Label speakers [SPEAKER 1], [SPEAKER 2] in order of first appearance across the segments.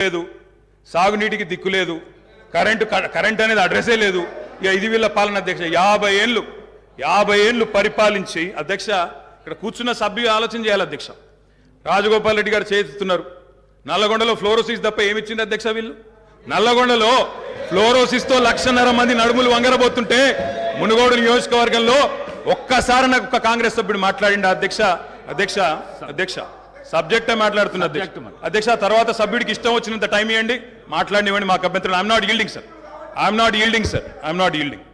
[SPEAKER 1] లేదు, సాగునీటికి దిక్కు లేదు, కరెంట్ అనేది అడ్రస్సే లేదు. ఇక ఇది వీళ్ళ పాలన అధ్యక్ష. 50 ఏళ్ళు పరిపాలించి అధ్యక్ష, ఇక్కడ కూర్చున్న సభ్యులు ఆలోచన చేయాలి అధ్యక్ష. రాజగోపాల్ రెడ్డి గారు చేస్తున్నారు. నల్లగొండలో ఫ్లోరోసిస్ తప్ప ఏమిచ్చింది అధ్యక్ష? వీళ్ళు నల్లగొండలో ఫ్లోరోసిస్తో 1,50,000 మంది నడుములు వంగరబోతుంటే మునుగోడు నియోజకవర్గంలో ఒక్కసారి నాకు ఒక కాంగ్రెస్ సభ్యుడు మాట్లాడింది అధ్యక్ష సబ్జెక్టే మాట్లాడుతున్న అధ్యక్ష. తర్వాత సభ్యుడికి ఇష్టం వచ్చినంత టైం ఇవ్వండి, మాట్లాడినివ్వండి, మాకు అభ్యంతరం. ఐఎమ్ నాట్ ఈల్డింగ్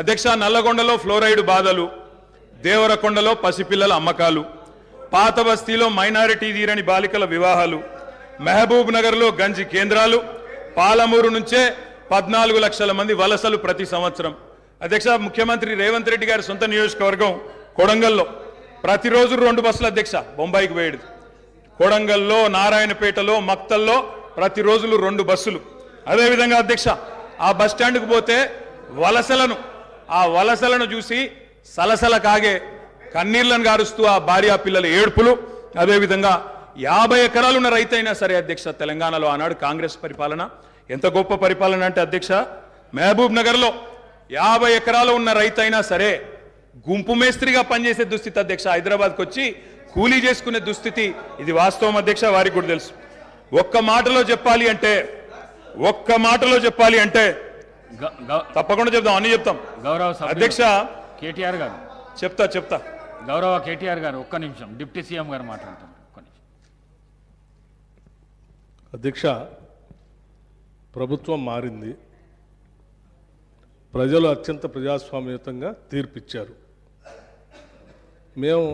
[SPEAKER 1] అధ్యక్ష. నల్లగొండలో ఫ్లోరైడ్ బాధలు, దేవరకొండలో పసిపిల్లల అమ్మకాలు, పాత బస్తీలో మైనారిటీ తీరని బాలికల వివాహాలు, మహబూబ్ నగర్లో గంజి కేంద్రాలు, పాలమూరు నుంచే 14 లక్షల మంది వలసలు ప్రతి సంవత్సరం. అధ్యక్ష, ముఖ్యమంత్రి రేవంత్ రెడ్డి గారి సొంత నియోజకవర్గం కొడంగల్లో ప్రతిరోజు 2 బస్సులు అధ్యక్ష బొంబాయికి పోయేది. కొడంగల్లో, నారాయణపేటలో, మక్తల్లో ప్రతిరోజు 2 బస్సులు. అదేవిధంగా అధ్యక్ష, ఆ బస్ స్టాండ్కు పోతే ఆ వలసలను చూసి సలసల కాగే కన్నీళ్లను గారుస్తూ ఆ భార్యా పిల్లల ఏడుపులు. అదేవిధంగా 50 ఎకరాలు ఉన్న రైతు అయినా సరే అధ్యక్ష, తెలంగాణలో ఆనాడు కాంగ్రెస్ పరిపాలన ఎంత గొప్ప పరిపాలన అంటే అధ్యక్ష, మహబూబ్ నగర్లో 50 ఎకరాలు ఉన్న రైతు అయినా సరే గుంపు మేస్త్రిగా పనిచేసే దుస్థితి అధ్యక్ష. హైదరాబాద్కి వచ్చి కూలీ చేసుకునే దుస్థితి. ఇది వాస్తవం అధ్యక్ష, వారికి కూడా తెలుసు. ఒక్క మాటలో చెప్పాలి అంటే తప్పకుండా చెప్తాం, అన్ని చెప్తాం.
[SPEAKER 2] గౌరవ
[SPEAKER 1] అధ్యక్ష
[SPEAKER 2] కేటీఆర్ గారు
[SPEAKER 1] చెప్తా.
[SPEAKER 2] గౌరవ కేటీఆర్ గారు ఒక్క నిమిషం, డిప్యూటీ సీఎం గారు మాట్లాడతారు. ఒక్క నిమిషం
[SPEAKER 3] అధ్యక్ష. ప్రభుత్వం మారింది, ప్రజలు అత్యంత ప్రజాస్వామ్యయుతంగా తీర్పిచ్చారు. మేము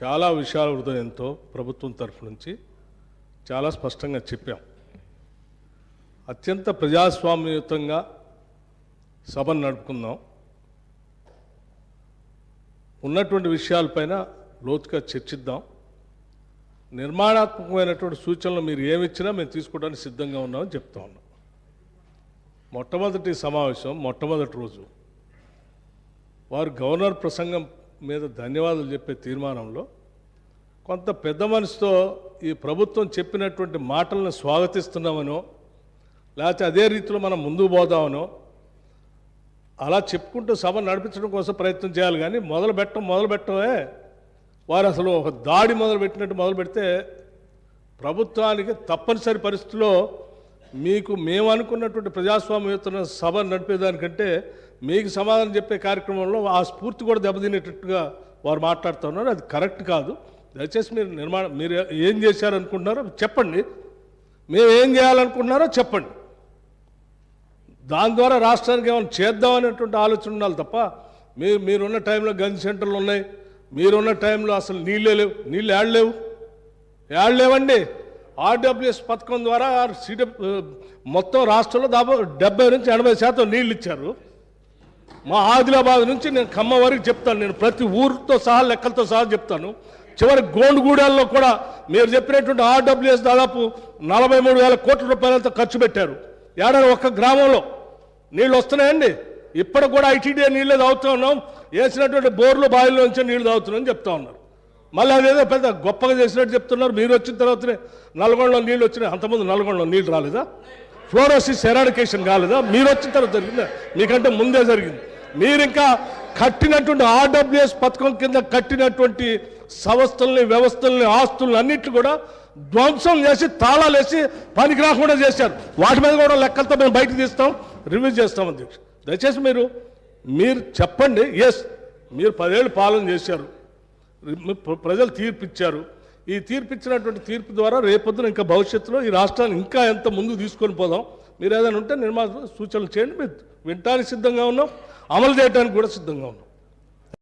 [SPEAKER 3] చాలా విషయాల హృదయంతో ప్రభుత్వం తరఫు నుంచి చాలా స్పష్టంగా చెప్పాం. అత్యంత ప్రజాస్వామ్యయుతంగా సభను నడుపుకుందాం, ఉన్నటువంటి విషయాలపైన లోతుగా చర్చిద్దాం, నిర్మాణాత్మకమైనటువంటి సూచనలు మీరు ఏమిచ్చినా మేము తీసుకోవడానికి సిద్ధంగా ఉన్నామని చెప్తా ఉన్నాం. మొట్టమొదటి సమావేశం, మొట్టమొదటి రోజు వారు గవర్నర్ ప్రసంగం మీద ధన్యవాదాలు చెప్పే తీర్మానంలో కొంత పెద్ద మనసుతో ఈ ప్రభుత్వం చెప్పినటువంటి మాటలను స్వాగతిస్తున్నామనో, లేకపోతే అదే రీతిలో మనం ముందుకు పోదామనో అలా చెప్పుకుంటూ సభ నడిపించడం కోసం ప్రయత్నం చేయాలి. కానీ మొదలు పెట్టడమే వారు అసలు ఒక దాడి మొదలు పెడితే ప్రభుత్వానికి తప్పనిసరి పరిస్థితుల్లో మేము అనుకున్నటువంటి ప్రజాస్వామ్యయుత సభ నడిపేదానికంటే మీకు సమాధానం చెప్పే కార్యక్రమంలో ఆ స్ఫూర్తి కూడా దెబ్బతినేటట్టుగా వారు మాట్లాడుతున్నారు. అది కరెక్ట్ కాదు. దయచేసి మీరు ఏం చేశారనుకుంటున్నారో చెప్పండి, మేము ఏం చేయాలనుకుంటున్నారో చెప్పండి. దాని ద్వారా రాష్ట్రానికి ఏమైనా చేద్దామనేటువంటి ఆలోచన ఉండాలి తప్ప మీరున్న టైంలో గన్ సెంటర్లు ఉన్నాయి, మీరున్న టైంలో అసలు నీళ్ళు ఏడలేవండి. ఆర్డబ్ల్యూఎస్ పథకం ద్వారా మొత్తం రాష్ట్రంలో దాదాపు 70 నుంచి 80% నీళ్ళు ఇచ్చారు. మా ఆదిలాబాద్ నుంచి నేను ఖమ్మం వరకు చెప్తాను, నేను ప్రతి ఊరితో సహా లెక్కలతో సహా చెప్తాను. చివరి గోండుగూడెల్లో కూడా మీరు చెప్పినటువంటి ఆర్డబ్ల్యూఎస్ దాదాపు 43,000 కోట్ల రూపాయలతో ఖర్చు పెట్టారు. ఏడాది ఒక్క గ్రామంలో నీళ్ళు వస్తున్నాయండి. ఇప్పటికి కూడా ఐటీడీఏ నీళ్ళే తాగుతూ ఉన్నాం, వేసినటువంటి బోర్లు బావిలో నుంచే నీళ్ళు తాగుతున్నామని చెప్తా ఉన్నారు. మళ్ళీ అదేదో పెద్ద గొప్పగా చేసినట్టు చెప్తున్నారు. మీరు వచ్చిన తర్వాతనే నల్గొండలో నీళ్ళు వచ్చినాయి, అంతకుముందు నల్గొండలో నీళ్ళు రాలేదా? ఫ్లోరోసిస్ ఎరాడికేషన్ కాలేదా? మీరు వచ్చిన తర్వాత జరిగిందా? మీకంటే ముందే జరిగింది. మీరు ఇంకా కట్టినటువంటి ఆర్డబ్ల్యూఎస్ పథకం కింద కట్టినటువంటి సంస్థల్ని, వ్యవస్థల్ని, ఆస్తుల్ని అన్నిట్లు కూడా ధ్వంసం చేసి తాళాలు వేసి పనికి రాకుండా చేశారు. వాటి మీద కూడా లెక్కలతో మేము బయటకు తీస్తాం, రివ్యూ చేస్తాం. అధ్యక్ష, దయచేసి మీరు చెప్పండి. ఎస్, మీరు 10 ఏళ్ళు పాలన చేశారు, ప్రజలు తీర్పిచ్చారు. ఈ తీర్పిచ్చినటువంటి తీర్పు ద్వారా రేపొద్దున ఇంకా భవిష్యత్తులో ఈ రాష్ట్రాన్ని ఇంకా ఎంత ముందుకు తీసుకొని పోదాం. మీరు ఏదైనా ఉంటే సూచనలు చేయండి, మేము వినటానికి సిద్ధంగా ఉన్నాం, అమలు చేయడానికి కూడా సిద్ధంగా ఉన్నాం.